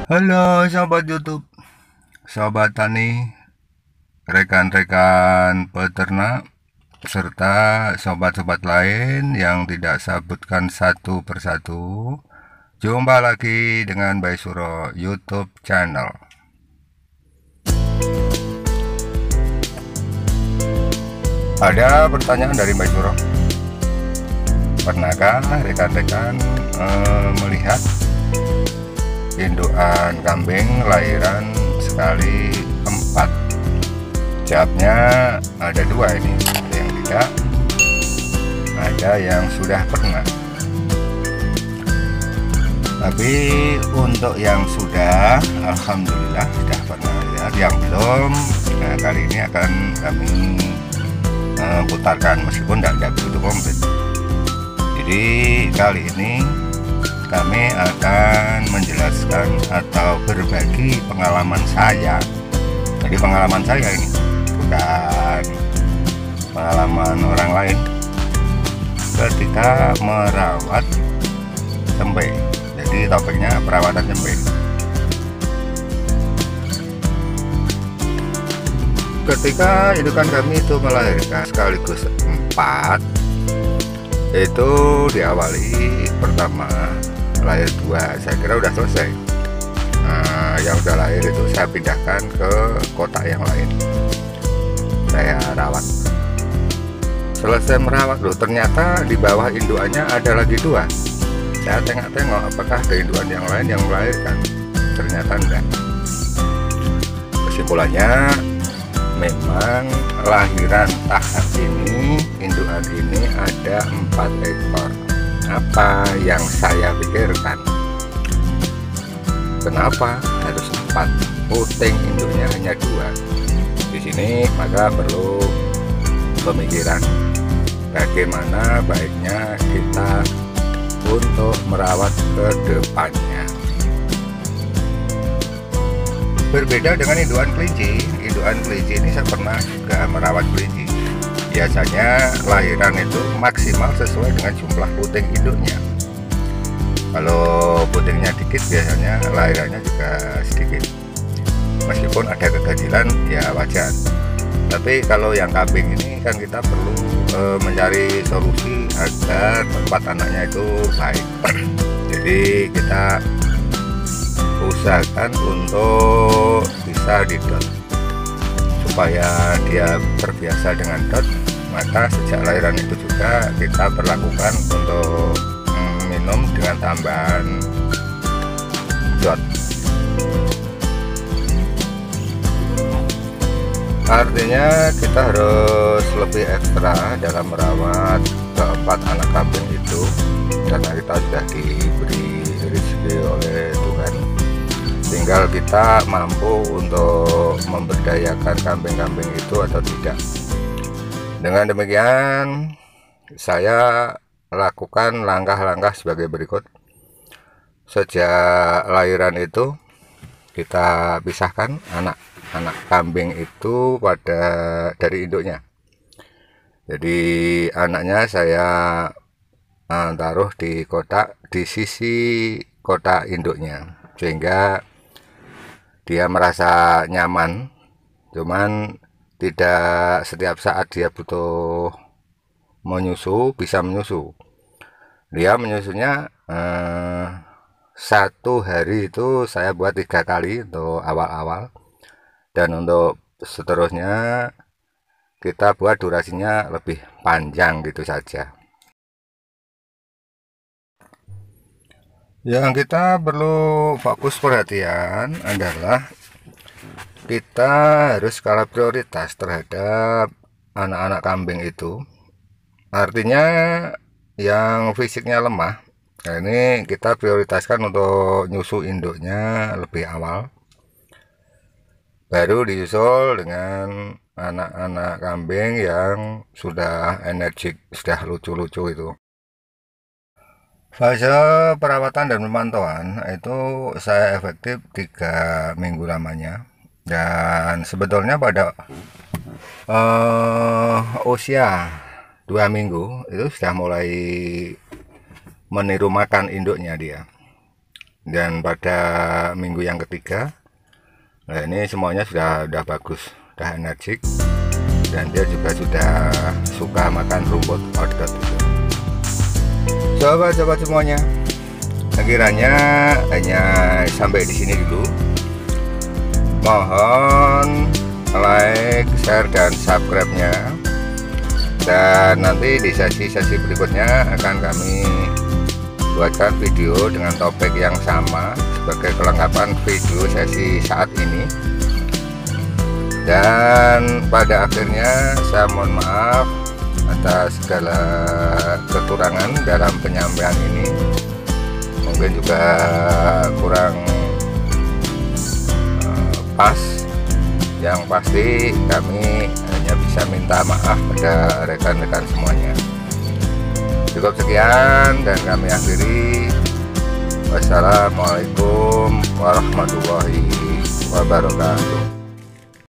Halo sobat YouTube, sobat tani, rekan-rekan peternak, serta sobat-sobat lain yang tidak sabutkan satu persatu. Jumpa lagi dengan Bayi Suro YouTube channel. Ada pertanyaan dari Bayi Suro. Pernahkah rekan-rekan melihat indukan kambing lahiran sekali 4? Jawabnya ada 2 ini, ada yang tidak, ada yang sudah pernah. Tapi untuk yang sudah, alhamdulillah sudah pernah lihat. Yang belum, nah kali ini akan kami putarkan meskipun tidak begitu komplit. Jadi kali ini kami akan menjelaskan atau berbagi pengalaman saya. Jadi pengalaman saya ini bukan pengalaman orang lain ketika merawat cempe. Jadi topiknya perawatan cempe. Ketika indukan kami itu melahirkan sekaligus 4, itu diawali pertama lahir 2, saya kira udah selesai. Nah, yang udah lahir itu saya pindahkan ke kotak yang lain, saya rawat. Selesai merawat loh, ternyata di bawah indukannya ada lagi 2. Saya tengok-tengok apakah ada indukan yang lain yang melahirkan, ternyata enggak. Kesimpulannya memang lahiran tahap ini, indukan ini ada 4 ekor. Apa yang saya pikirkan, kenapa harus 4? Puting induknya hanya 2. Di sini maka perlu pemikiran bagaimana baiknya kita untuk merawat ke depannya. Berbeda dengan indukan kelinci. Indukan kelinci ini saya pernah juga merawat kelinci. Biasanya lahiran itu maksimal sesuai dengan jumlah puting induknya. Kalau putingnya dikit, biasanya lahirannya juga sedikit. Meskipun ada keganjilan ya wajar. Tapi kalau yang kambing ini kan kita perlu mencari solusi agar tempat anaknya itu baik. Jadi kita usahakan untuk bisa didot supaya dia terbiasa dengan dot. Maka sejak lahiran itu juga kita perlakukan untuk minum dengan tambahan dot. Artinya kita harus lebih ekstra dalam merawat keempat anak kambing itu, karena kita sudah diberi rezeki oleh Tuhan. Tinggal kita mampu untuk memberdayakan kambing-kambing itu atau tidak. Dengan demikian saya lakukan langkah-langkah sebagai berikut. Sejak lahiran itu kita pisahkan anak kambing itu dari induknya. Jadi anaknya saya taruh di kotak di sisi kotak induknya, sehingga dia merasa nyaman. Cuman tidak setiap saat dia butuh menyusu bisa menyusu. Dia menyusunya 1 hari itu saya buat 3 kali untuk awal-awal, dan untuk seterusnya kita buat durasinya lebih panjang gitu saja. Yang kita perlu fokus perhatian adalah kita harus skala prioritas terhadap anak-anak kambing itu. Artinya yang fisiknya lemah, nah ini kita prioritaskan untuk nyusu induknya lebih awal, baru disusul dengan anak-anak kambing yang sudah energik, sudah lucu-lucu itu. Fase perawatan dan pemantauan itu saya efektif 3 minggu lamanya, dan sebetulnya pada usia 2 minggu itu sudah mulai meniru makan induknya dia. dan pada minggu yang ketiga, nah ini semuanya sudah bagus, sudah energik, dan dia juga sudah suka makan rumput odot itu. Coba semuanya. Kiranya hanya sampai di sini dulu. Mohon like, share, dan subscribe-nya. Dan nanti di sesi-sesi berikutnya akan kami buatkan video dengan topik yang sama sebagai kelengkapan video sesi saat ini. Dan pada akhirnya saya mohon maaf atas segala kekurangan dalam penyampaian ini. Mungkin juga kurang pas. Yang pasti kami hanya bisa minta maaf pada rekan-rekan semuanya. Cukup sekian dan kami akhiri. Wassalamualaikum warahmatullahi wabarakatuh.